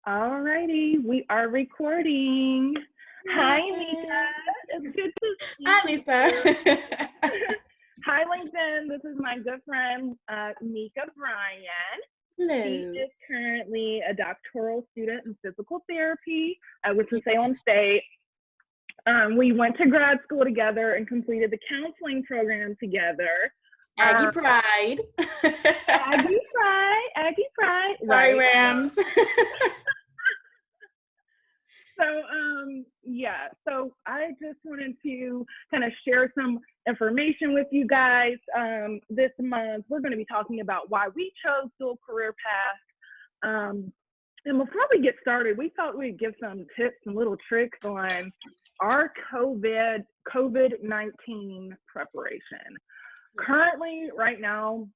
Alrighty, we are recording. Hi, Mika. Yay. It's good to see Hi, you. Lisa. Hi, LinkedIn. This is my good friend, Mika Bryan. She Hello. is currently a doctoral student in physical therapy at Winston-Salem State. We went to grad school together and completed the counseling program together. Aggie Pride. Aggie Pride, Sorry, right? Rams. So I just wanted to kind of share some information with you guys. This month, we're going to be talking about why we chose dual career paths. And before we get started, we thought we'd give some tips and little tricks on our COVID-19 preparation. Currently, right now,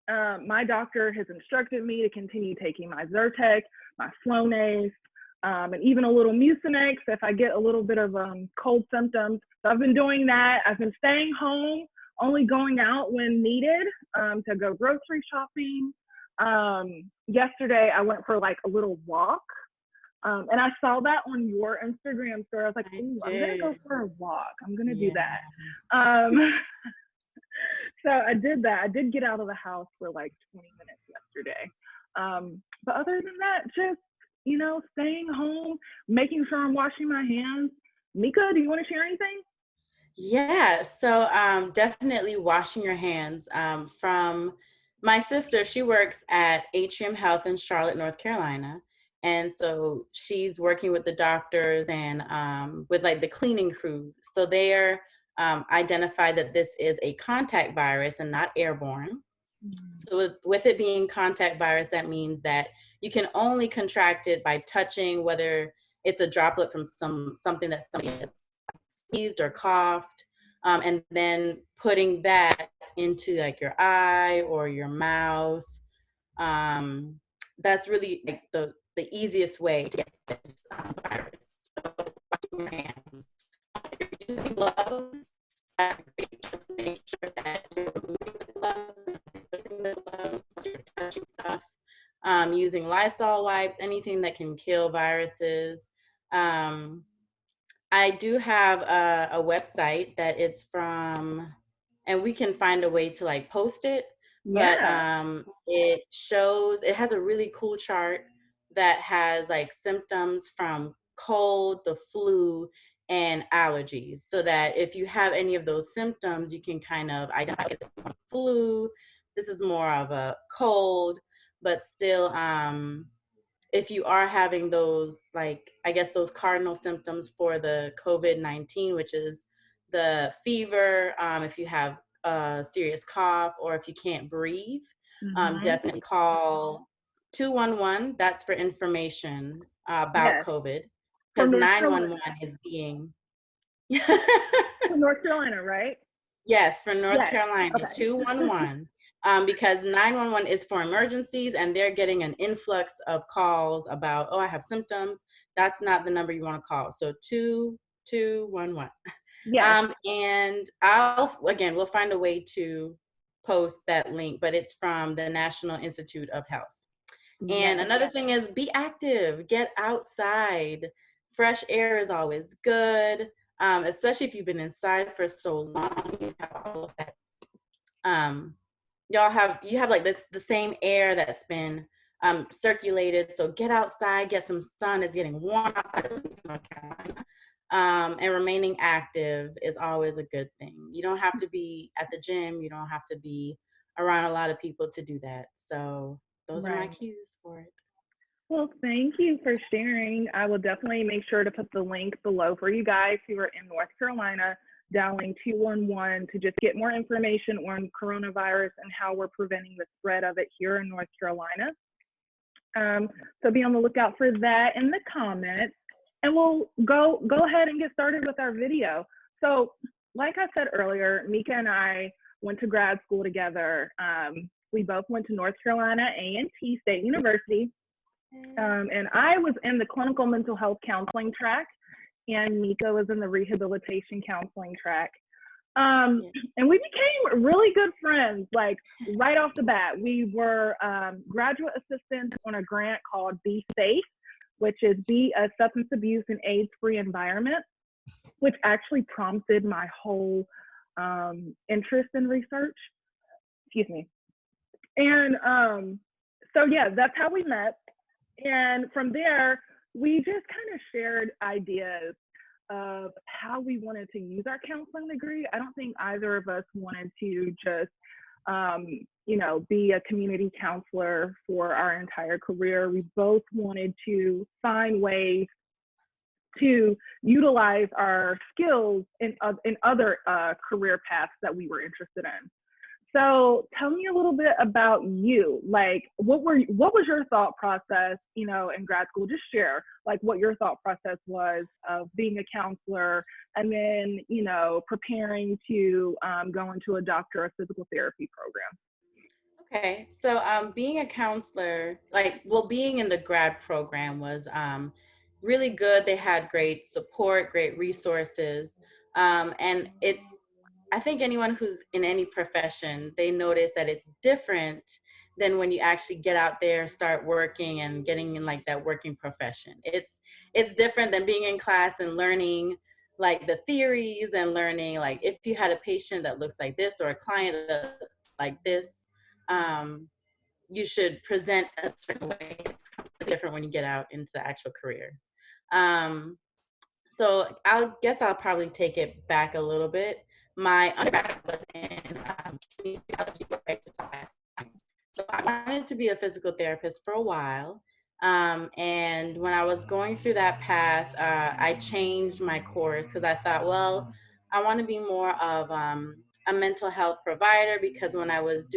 my doctor has instructed me to continue taking my Zyrtec, my Flonase, and even a little Mucinex if I get a little bit of cold symptoms. So I've been doing that. I've been staying home, only going out when needed to go grocery shopping. Yesterday, I went for like a little walk. And I saw that on your Instagram story. I was like, ooh, I'm going to go for a walk. I'm going to do that. So I did that. I did get out of the house for like 20 minutes yesterday. But other than that, just, staying home, making sure I'm washing my hands. Mika, do you want to share anything? Yeah, so definitely washing your hands. From my sister, she works at Atrium Health in Charlotte, North Carolina. And so she's working with the doctors and with like the cleaning crew. So they are identified that this is a contact virus and not airborne. So with it being contact virus, that means that you can only contract it by touching, whether it's a droplet from something that somebody has sneezed or coughed, and then putting that into like your eye or your mouth. That's really like the easiest way to get this virus. So washing your hands. If you're using gloves, just make sure that you're removing the gloves, replacing the gloves, you're touching stuff. Using Lysol wipes, anything that can kill viruses. I do have a website that it's from, and we can find a way to like post it, but it has a really cool chart that has like symptoms from cold, the flu, and allergies, so that if you have any of those symptoms, you can kind of identify this is more flu, this is more of a cold, but still if you are having those, like, I guess those cardinal symptoms for the COVID-19, which is the fever, if you have a serious cough, or if you can't breathe, definitely call 211. That's for information about COVID, because 911 is being. From North Carolina, right? Yes, for North Carolina, Okay. 211. Because 911 is for emergencies and they're getting an influx of calls about, oh, I have symptoms. That's not the number you want to call. So 2211. Yes. And we'll find a way to post that link, but it's from the National Institute of Health. And another thing is be active, get outside. Fresh air is always good. Especially if you've been inside for so long, you have all of that. You have like the same air that's been circulated. So get outside, get some sun. It's getting warm outside of North Carolina. And remaining active is always a good thing. You don't have to be at the gym. You don't have to be around a lot of people to do that. So those are my cues for it. Well, thank you for sharing. I will definitely make sure to put the link below for you guys who are in North Carolina, dialing 211 to just get more information on coronavirus and how we're preventing the spread of it here in North Carolina. So be on the lookout for that in the comments, and we'll go ahead and get started with our video. So like I said earlier, Mika and I went to grad school together. We both went to North Carolina A&T State University. And I was in the clinical mental health counseling track, and Mika was in the rehabilitation counseling track. And we became really good friends, like right off the bat. We were graduate assistants on a grant called Be Safe, which is Be a Substance Abuse and AIDS-Free Environment, which actually prompted my whole interest in research. Excuse me. And so, yeah, that's how we met. And from there, we just kind of shared ideas of how we wanted to use our counseling degree. I don't think either of us wanted to just, be a community counselor for our entire career. We both wanted to find ways to utilize our skills in other career paths that we were interested in. So tell me a little bit about you. Like, what was your thought process, in grad school? Just share, like, what your thought process was of being a counselor and then, preparing to go into a doctor of physical therapy program. Okay, so being a counselor, being in the grad program was really good. They had great support, great resources, and I think anyone who's in any profession, they notice that it's different than when you actually get out there, start working and getting in like that working profession. It's different than being in class and learning like the theories and learning like if you had a patient that looks like this or a client that looks like this, you should present a certain way. It's completely different when you get out into the actual career. So I'll probably take it back a little bit. My undergrad was in kinesiology or exercise science. So I wanted to be a physical therapist for a while. And when I was going through that path, I changed my course because I thought, well, I want to be more of a mental health provider because when I worked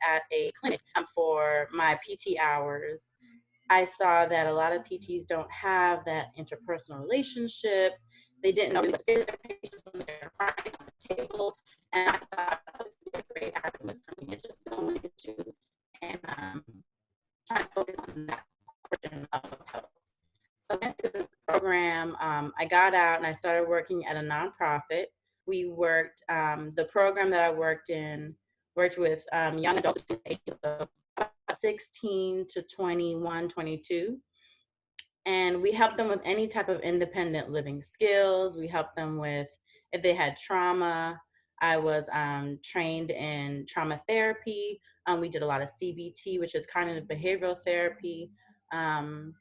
at a clinic for my PT hours, I saw that a lot of PTs don't have that interpersonal relationship. They didn't know what to say to their patients when they're crying on the table. And I thought this would be a great avenue for me to just go into and try to focus on that portion of health. So I went through the program. I got out and I started working at a nonprofit. We worked, the program that I worked with young adults ages of 16 to 21, 22. And we helped them with any type of independent living skills. We helped them with, if they had trauma, I was trained in trauma therapy. We did a lot of CBT, which is cognitive behavioral therapy. And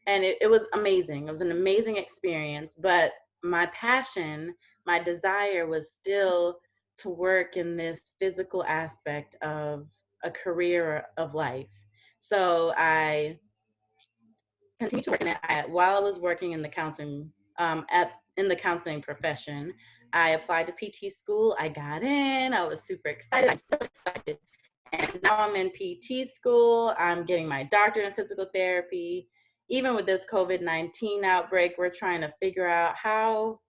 it was amazing. It was an amazing experience. But my passion, my desire was still to work in this physical aspect of a career of life. So I continued to work in it. While I was working in the counseling, in the counseling profession, I applied to PT school. I got in. I was super excited. I'm so excited. And now I'm in PT school. I'm getting my doctorate in physical therapy. Even with this COVID-19 outbreak, we're trying to figure out how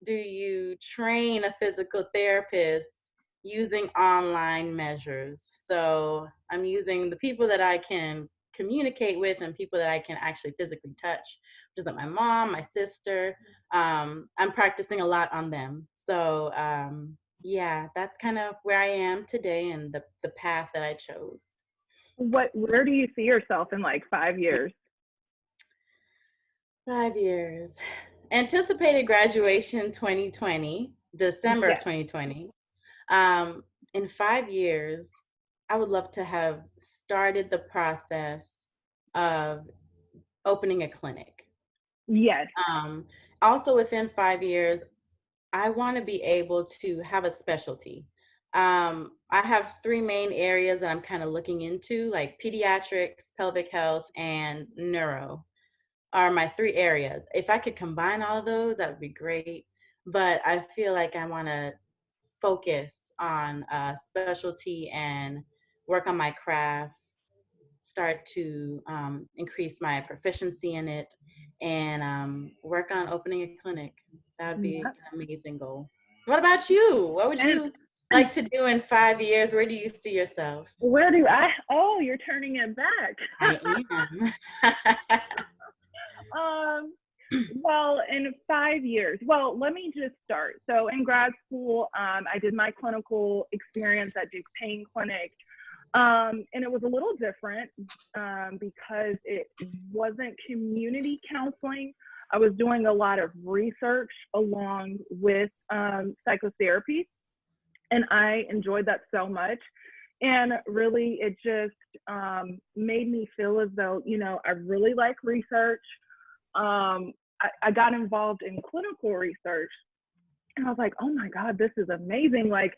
do you train a physical therapist using online measures. So I'm using the people that I can communicate with and people that I can actually physically touch, which is like my mom, my sister. I'm practicing a lot on them. So yeah, that's kind of where I am today and the path that I chose. Where do you see yourself in like 5 years? 5 years. Anticipated graduation 2020, December of 2020. In 5 years, I would love to have started the process of opening a clinic. Yes. Also within 5 years, I want to be able to have a specialty. I have 3 main areas that I'm kind of looking into, like pediatrics, pelvic health, and neuro are my 3 areas. If I could combine all of those, that would be great. But I feel like I want to focus on specialty and work on my craft, start to increase my proficiency in it, and work on opening a clinic. That would be an amazing goal. What about you? What would you like to do in 5 years? Where do you see yourself? Where do I? Oh, you're turning it back. I am. Well, in 5 years, well, let me just start. So in grad school, I did my clinical experience at Duke Pain Clinic. And it was a little different because it wasn't community counseling. I was doing a lot of research along with psychotherapy, and I enjoyed that so much. And really, it just made me feel as though, I really like research. I got involved in clinical research, and I was like, oh my God, this is amazing. Like,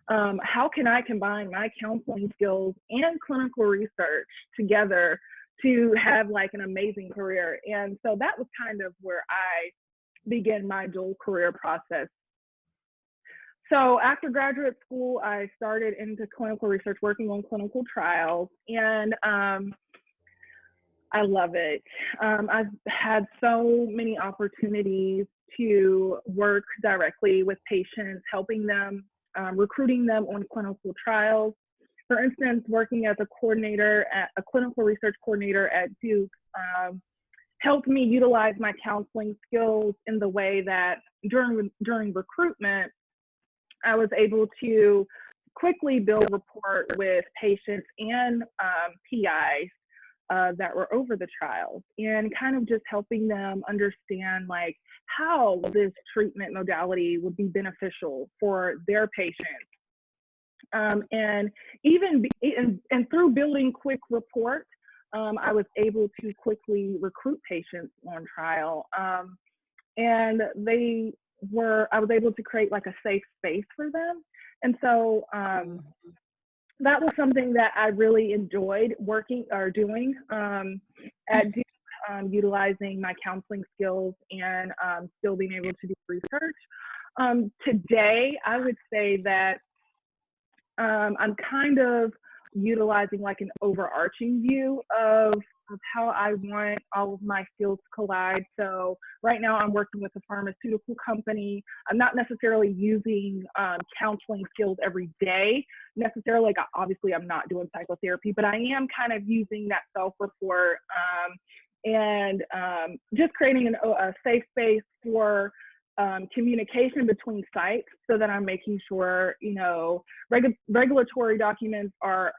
how can I combine my counseling skills and clinical research together to have like an amazing career? And so that was kind of where I began my dual career process. So after graduate school, I started into clinical research, working on clinical trials, and I love it. I've had so many opportunities to work directly with patients, helping them, recruiting them on clinical trials. For instance, working as a clinical research coordinator at Duke, helped me utilize my counseling skills in the way that during recruitment, I was able to quickly build rapport with patients and PIs that were over the trials, and kind of just helping them understand like how this treatment modality would be beneficial for their patients. And through building quick rapport, I was able to quickly recruit patients on trial. And I was able to create like a safe space for them. And so that was something that I really enjoyed working or doing at Duke, utilizing my counseling skills and still being able to do research. Today, I would say that I'm kind of utilizing like an overarching view of how I want all of my skills to collide. So right now I'm working with a pharmaceutical company. I'm not necessarily using counseling skills every day necessarily. Like obviously I'm not doing psychotherapy, but I am kind of using that self-report and just creating a safe space for communication between sites, so that I'm making sure, regulatory documents are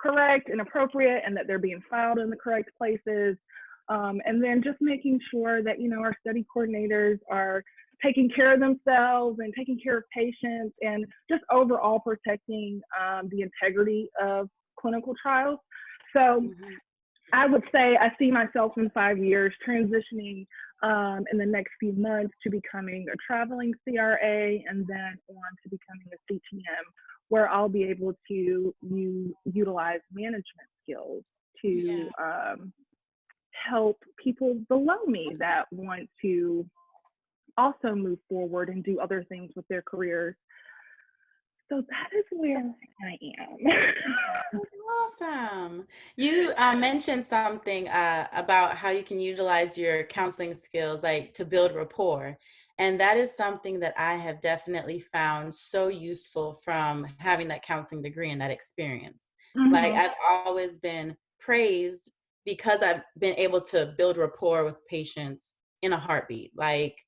correct and appropriate, and that they're being filed in the correct places. And then just making sure that, our study coordinators are taking care of themselves and taking care of patients, and just overall protecting the integrity of clinical trials. So I would say I see myself in 5 years transitioning in the next few months to becoming a traveling CRA, and then on to becoming a CTM, where I'll be able to utilize management skills to help people below me that want to also move forward and do other things with their careers. So that is where I am. Awesome. You mentioned something about how you can utilize your counseling skills, like to build rapport. And that is something that I have definitely found so useful from having that counseling degree and that experience. Like I've always been praised because I've been able to build rapport with patients in a heartbeat. Like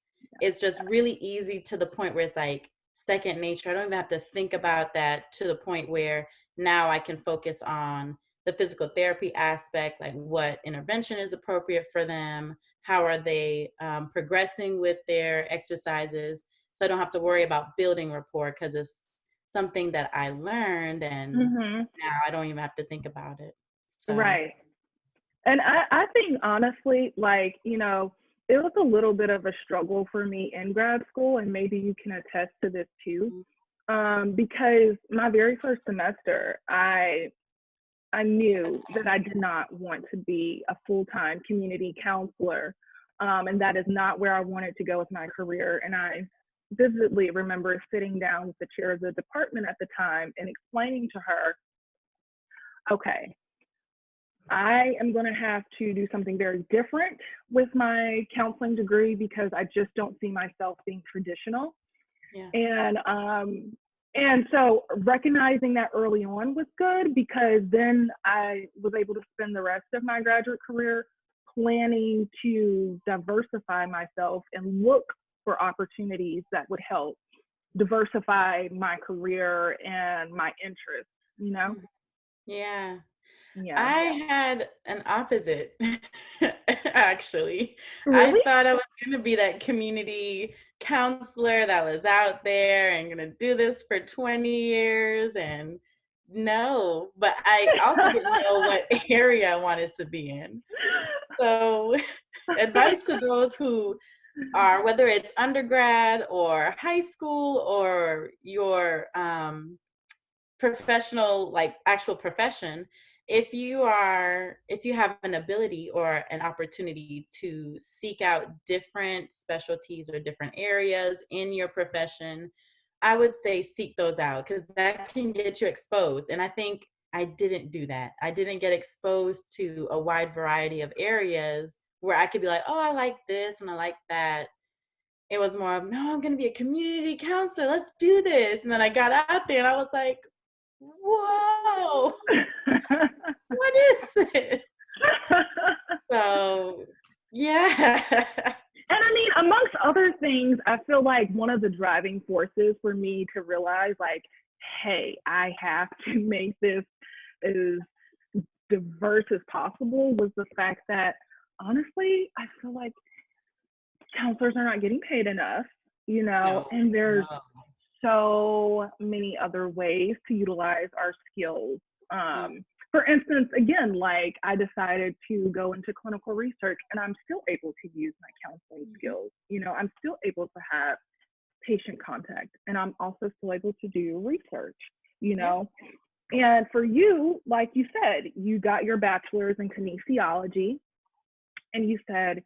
it's just really easy, to the point where it's like second nature. I don't even have to think about that, to the point where now I can focus on the physical therapy aspect, like what intervention is appropriate for them, how are they progressing with their exercises. So I don't have to worry about building rapport, because it's something that I learned, and now I don't even have to think about it. So. Right. And I think honestly, like, it was a little bit of a struggle for me in grad school, and maybe you can attest to this too. Because my very first semester, I knew that I did not want to be a full-time community counselor, and that is not where I wanted to go with my career. And I vividly remember sitting down with the chair of the department at the time and explaining to her, okay, I am going to have to do something very different with my counseling degree, because I just don't see myself being traditional. Yeah. And so recognizing that early on was good, because then I was able to spend the rest of my graduate career planning to diversify myself and look for opportunities that would help diversify my career and my interests. you know? Yeah. Yeah. I had an opposite, actually. I Really? thought I was gonna be that community counselor that was out there and gonna do this for 20 years, and no, but I also didn't know what area I wanted to be in. So, advice to those who are, whether it's undergrad or high school or your professional, like actual profession, if you have an ability or an opportunity to seek out different specialties or different areas in your profession, I would say seek those out, because that can get you exposed. And I think I didn't do that. I didn't get exposed to a wide variety of areas where I could be like, oh, I like this and I like that. It was more of, no, I'm going to be a community counselor. Let's do this. And then I got out there and I was like, whoa, what is this? So, yeah. And I mean, amongst other things, I feel like one of the driving forces for me to realize, like, hey, I have to make this as diverse as possible was the fact that honestly, I feel like counselors are not getting paid enough, No, and there's no. so many other ways to utilize our skills. Mm, For instance, again, like I decided to go into clinical research and I'm still able to use my counseling mhm, skills. I'm still able to have patient contact and I'm also still able to do research, you yeah. know. And for you, like you said, you got your bachelor's in kinesiology and you said,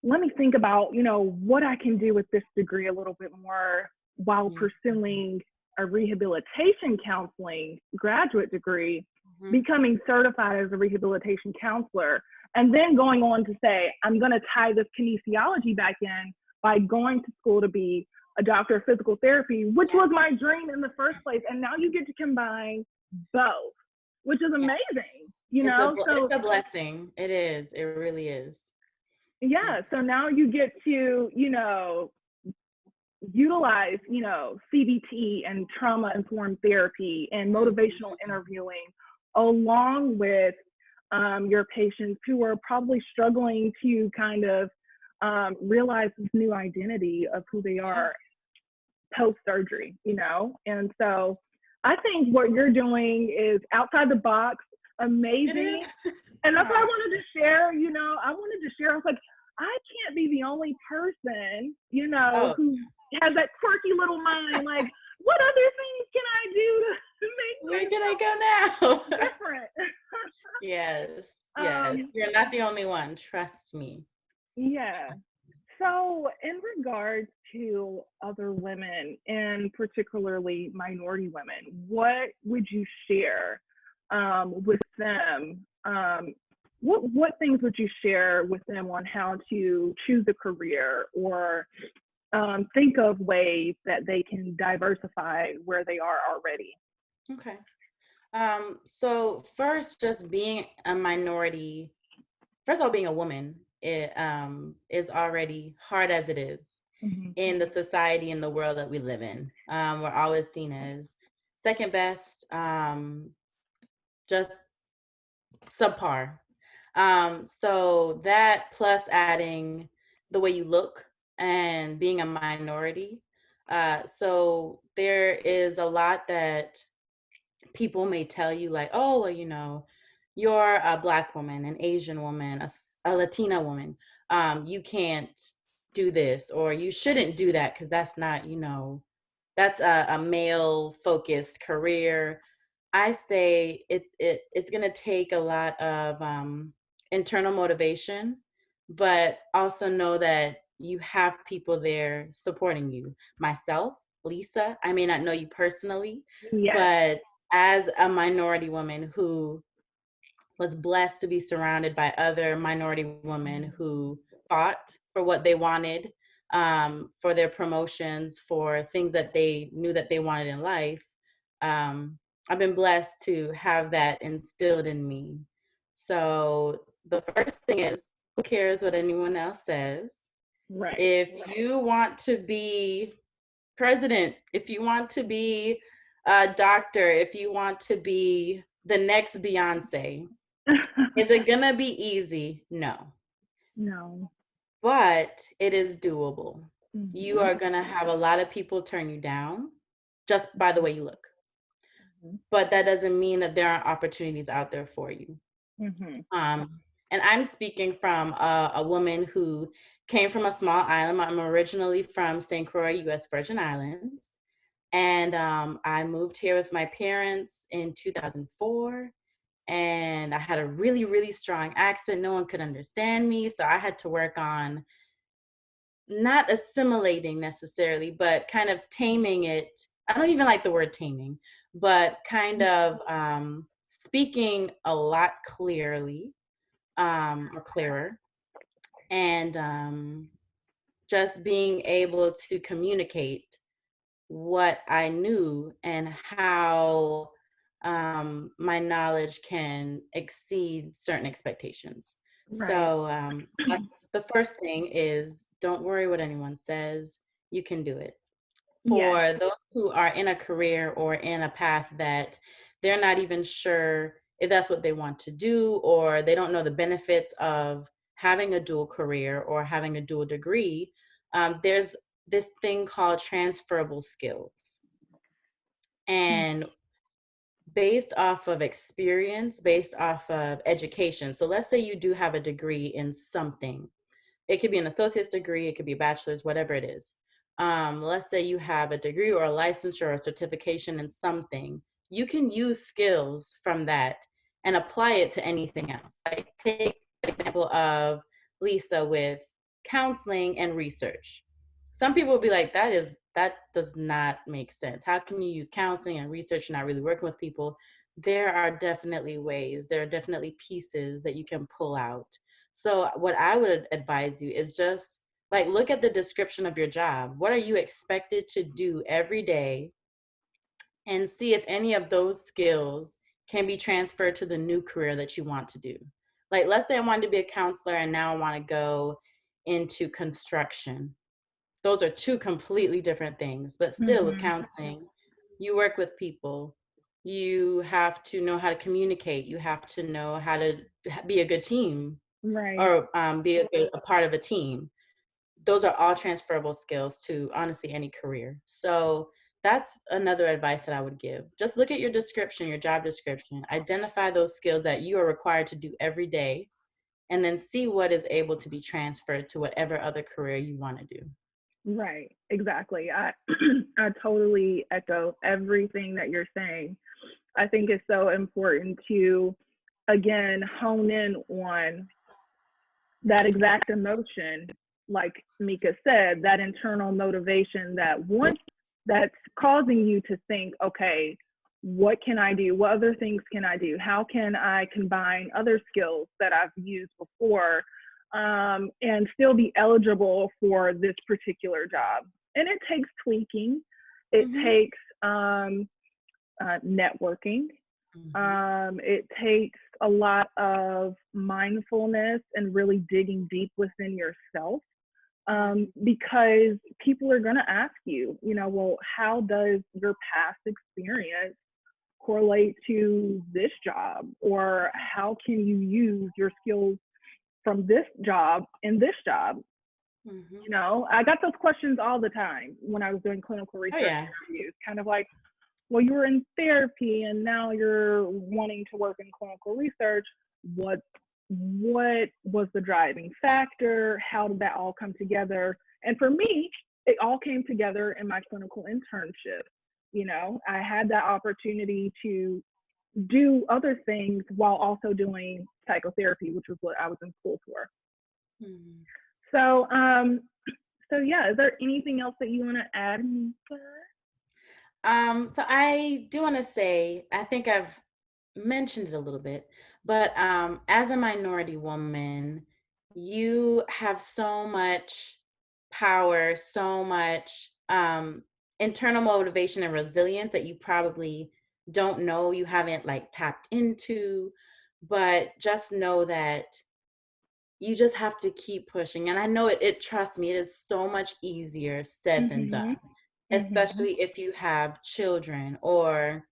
let me think about, what I can do with this degree a little bit more while Mhm, pursuing a rehabilitation counseling graduate degree, mhm, becoming certified as a rehabilitation counselor, and then going on to say, I'm going to tie this kinesiology back in by going to school to be a doctor of physical therapy, which yeah, was my dream in the first place. And now you get to combine both, which is yeah. amazing, It's So a blessing. It is. It really is. Yeah. yeah, so now you get to, utilize, CBT and trauma informed therapy and motivational Mhm, interviewing along with your patients who are probably struggling to kind of realize this new identity of who they yeah, are post surgery, And so I think what you're doing is outside the box, it is. amazing. And that's what I Aw, wanted to share, I wanted to share. I was like, I can't be the only person, oh, who has that quirky little mind. Like, what other things can I do to where make can I myself go now? different? Yes, yes. um, You're not the only one, trust me. yeah. So, in regards to other women, and particularly minority women, what would you share with them? What things would you share with them on how to choose a career or think of ways that they can diversify where they are already? Okay. So first, just being a minority, first of all, being a woman, it is already hard as it is Mhm. in the society and the world that we live in. We're always seen as second best, just subpar. So that plus adding the way you look and being a minority. So there is a lot that people may tell you, like, oh, well, you're a Black woman, an Asian woman, a Latina woman. You can't do this, or you shouldn't do that because that's not, that's a male focused career. I say it's gonna take a lot of internal motivation, but also know that you have people there supporting you. Myself, Lisa, I may not know you personally, Yes. but as a minority woman who was blessed to be surrounded by other minority women who fought for what they wanted, for their promotions, for things that they knew that they wanted in life. I've been blessed to have that instilled in me. So the first thing is, who cares what anyone else says? Right. If you want to be president, if you want to be Doctor, if you want to be the next Beyonce, is it gonna be easy? No, No. but it is doable. You Mhm. are gonna have a lot of people turn you down just by the way you look, Mhm. but that doesn't mean that there aren't opportunities out there for you. Mhm. And I'm speaking from a woman who came from a small island. I'm originally from St. Croix, U.S. Virgin Islands. And I moved here with my parents in 2004. And I had a really, really strong accent. No one could understand me. So I had to work on not assimilating necessarily, but kind of taming it. I don't even like the word taming, but kind of speaking a lot clearly or clearer, and just being able to communicate what I knew and how my knowledge can exceed certain expectations. Right. So that's the first thing is don't worry what anyone says. You can do it. Yes. For those who are in a career or in a path that they're not even sure if that's what they want to do, or they don't know the benefits of having a dual career or having a dual degree, there's this thing called transferable skills. Mm. And based off of experience, based off of education. So let's say you do have a degree in something. It could be an associate's degree, it could be a bachelor's, whatever it is. Let's say you have a degree or a licensure or a certification in something. You can use skills from that and apply it to anything else. Like take the example of Lisa with counseling and research. Some people will be like, that does not make sense. How can you use counseling and research and not really working with people? There are definitely ways, there are definitely pieces that you can pull out. So what I would advise you is just like look at the description of your job. What are you expected to do every day, and see if any of those skills can be transferred to the new career that you want to do. Like let's say I wanted to be a counselor and now I want to go into construction. Those are two completely different things, but still with Mhm. counseling, you work with people. You have to know how to communicate. You have to know how to be a good team Right. or be a part of a team. Those are all transferable skills to honestly any career. So that's another advice that I would give. Just look at your description, your job description, identify those skills that you are required to do every day, and then see what is able to be transferred to whatever other career you want to do. Right. Exactly. I I totally echo everything that you're saying. I think it's so important to again hone in on that exact emotion, like Mika said, that internal motivation that once that's causing you to think, okay, what can I do? What other things can I do? How can I combine other skills that I've used before and still be eligible for this particular job? And it takes tweaking, it Mm-hmm. takes networking, Mm-hmm. it takes a lot of mindfulness and really digging deep within yourself because people are going to ask you, well, how does your past experience correlate to this job? Or how can you use your skills from this job in this job? Mm-hmm. I got those questions all the time when I was doing clinical Oh research yeah. interviews, kind of like, well, you were in therapy and now you're wanting to work in clinical research. What what was the driving factor? How did that all come together? And for me, it all came together in my clinical internship. I had that opportunity to do other things while also doing psychotherapy, which was what I was in school for. Mm-hmm. So, so yeah, is there anything else that you want to add, Mika? So I do want to say, I think I've mentioned it a little bit, but as a minority woman, you have so much power, so much internal motivation and resilience that you probably don't know, you haven't like tapped into, but just know that you just have to keep pushing. And I know trust me, it is so much easier said than Mm-hmm. done. Mm-hmm. especially if you have children or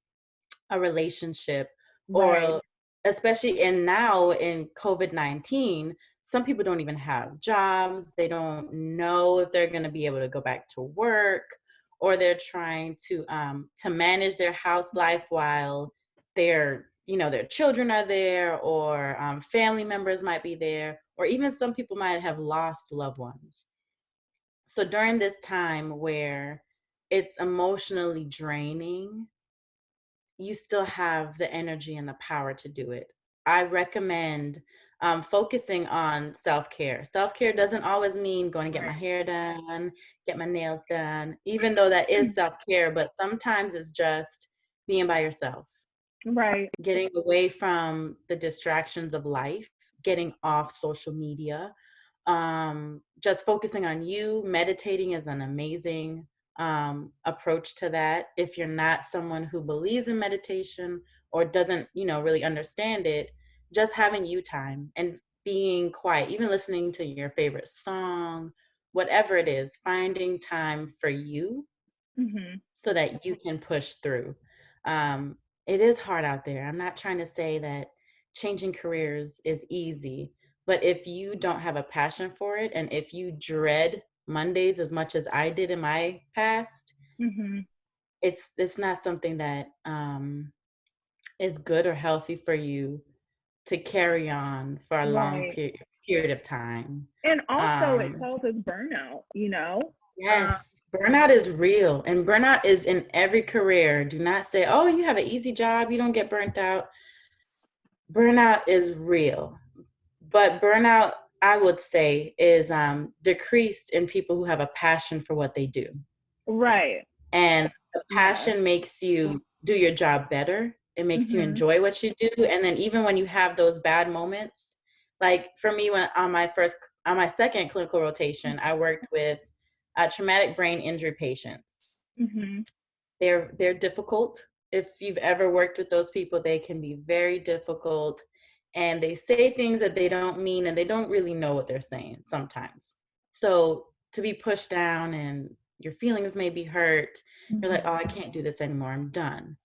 a relationship, Right. or especially in now in COVID-19, some people don't even have jobs. They don't know if they're going to be able to go back to work, or they're trying to manage their house life while their children are there, or family members might be there, or even some people might have lost loved ones. So during this time where it's emotionally draining, you still have the energy and the power to do it. I recommend focusing on self care. Self care doesn't always mean going to get my Right. hair done, get my nails done, even though that is self care, but sometimes it's just being by yourself, Right. getting away from the distractions of life, getting off social media, just focusing on you. Meditating is an amazing approach to that. If you're not someone who believes in meditation or doesn't really understand it, just having you time and being quiet, even listening to your favorite song, whatever it is, finding time for you Mm-hmm. so that you can push through. It is hard out there. I'm not trying to say that changing careers is easy, but if you don't have a passion for it, and if you dread Mondays as much as I did in my past, Mm-hmm. it's not something that is good or healthy for you to carry on for a long Right. period of time. And also it Um, causes burnout, you know? Uh, Yes, burnout is real, and burnout is in every career. Do not say, "Oh, you have an easy job, you don't get burnt out." Burnout is real, but burnout, I would say, is decreased in people who have a passion for what they do. right. And the Yeah. passion makes you do your job better. It makes you Mm-hmm. enjoy what you do. And then even when you have those bad moments, like for me, when on my second clinical rotation, I worked with traumatic brain injury patients. Mm-hmm. They're difficult. If you've ever worked with those people, they can be very difficult, and they say things that they don't mean, and they don't really know what they're saying sometimes. So to be pushed down and your feelings may be hurt, you're like, "Oh, I Mm-hmm. can't do this anymore. I'm done."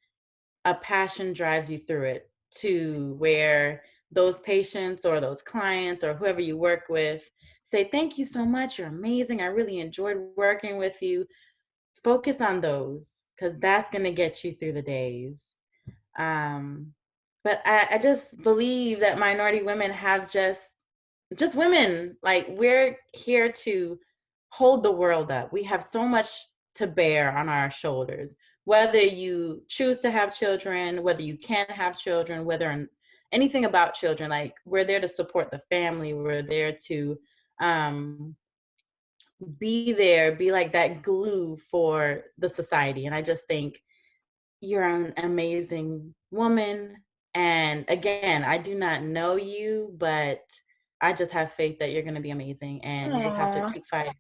A passion drives you through it to where those patients or those clients or whoever you work with say, "Thank you so much. You're amazing. I really enjoyed working with you." Focus on those, because that's going to get you through the days. um, but I just believe that minority women have just women, like, we're here to hold the world up. We have so much to bear on our shoulders, whether you choose to have children, whether you can have children, anything about children. Like, we're there to support the family. We're there to um, be like that glue for the society. And I just think you're an amazing woman. And again, I do not know you, but I just have faith that you're going to be amazing, and you just have to Aw. keep fighting.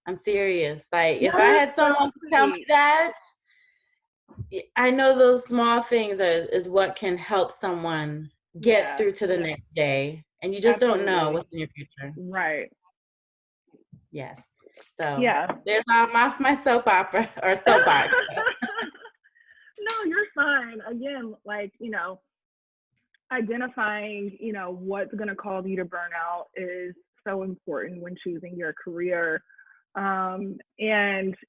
I'm serious. Like, if That I is had so someone tell me sweet. that, I know those small things is what can help someone get Yeah, through to the next day. And you just don't know absolutely. what's in your future. Right. Yes. So Yeah. there's my soap opera or soapbox. No, you're fine. Again, like, identifying, what's going to cause you to burn out is so important when choosing your career. And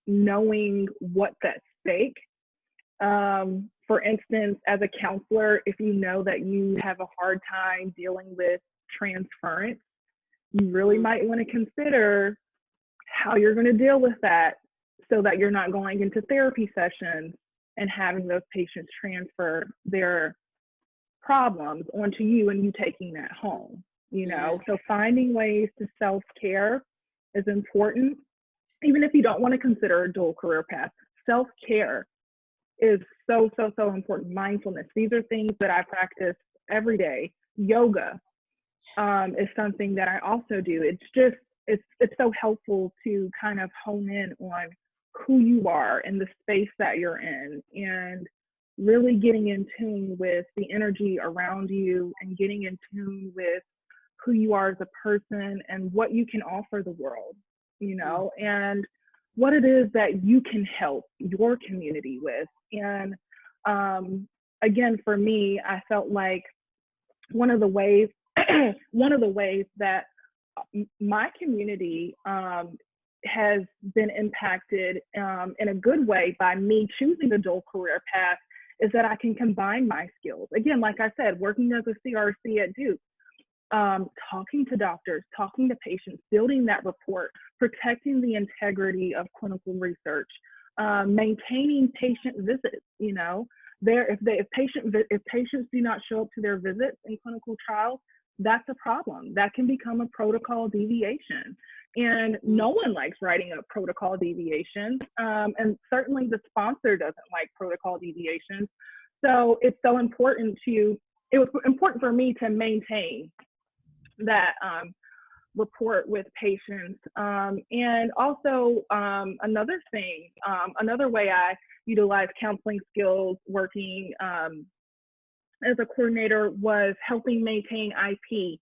knowing what's at stake. For instance, as a counselor, if you know that you have a hard time dealing with transference, you really Mhm. might want to consider how you're going to deal with that so that you're not going into therapy sessions and having those patients transfer their problems onto you and you taking that home. Yes. So finding ways to self-care is important, even if you don't want to consider a dual career path. Self-care is so, so, so important. Mindfulness, these are things that I practice every day. Yoga is something that I also do. It's so helpful to kind of hone in on who you are and the space that you're in, and really getting in tune with the energy around you and getting in tune with who you are as a person and what you can offer the world. Mm. And what it is that you can help your community with. And again, for me, I felt like one of the ways one of the ways that my community has been impacted in a good way by me choosing the dual career path is that I can combine my skills. Again, like I said, working as a CRC at Duke, talking to doctors, talking to patients, building that rapport, protecting the integrity of clinical research, maintaining patient visits. You know, if patients do not show up to their visits in clinical trials, that's a problem. That can become a protocol deviation. And no one likes writing up protocol deviations. And certainly the sponsor doesn't like protocol deviations. So it's so important it was important for me to maintain that rapport with patients. And also another thing, another way I utilize counseling skills working as a coordinator was helping maintain IP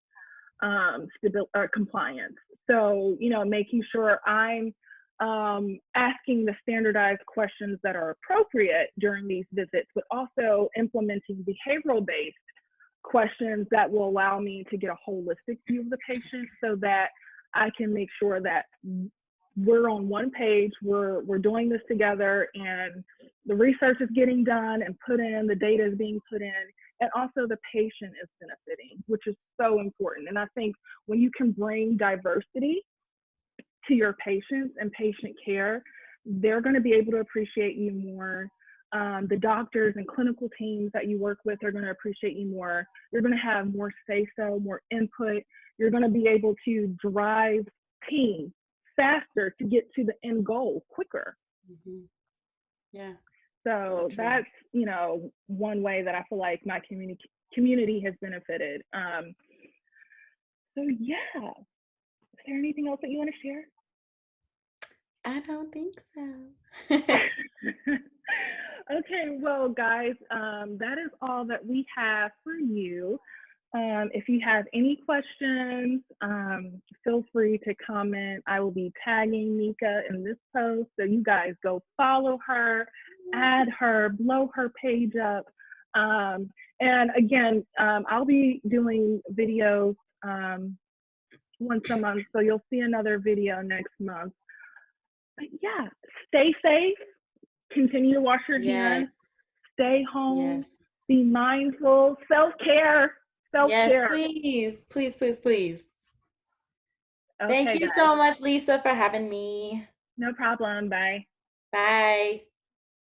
compliance. So, you know, making sure I'm asking the standardized questions that are appropriate during these visits, but also implementing behavioral-based questions that will allow me to get a holistic view of the patient so that I can make sure that we're on one page, we're doing this together, and the research is getting done and put in, the data is being put in, and also the patient is benefiting, which is so important. And I think when you can bring diversity to your patients and patient care, they're going to be able to appreciate you more. The doctors and clinical teams that you work with are going to appreciate you more. You're going to have more say-so, more input. You're going to be able to drive teams faster to get to the end goal quicker. Mm-hmm. Yeah. So that's, you know, one way that I feel like my community has benefited. So yeah, is there anything else that you want to share? I don't think so. Okay, well, guys, that is all that we have for you. If you have any questions, feel free to comment. I will be tagging Nika in this post, so you guys go follow her, add her, blow her page up. And again, I'll be doing videos once a month, so you'll see another video next month. But yeah, stay safe. Continue to wash your hands. Stay home. Be mindful. Self-care. Self-care. Yes, please. Okay, thank you guys. so much, Lisa, for having me. No problem. Bye. Bye.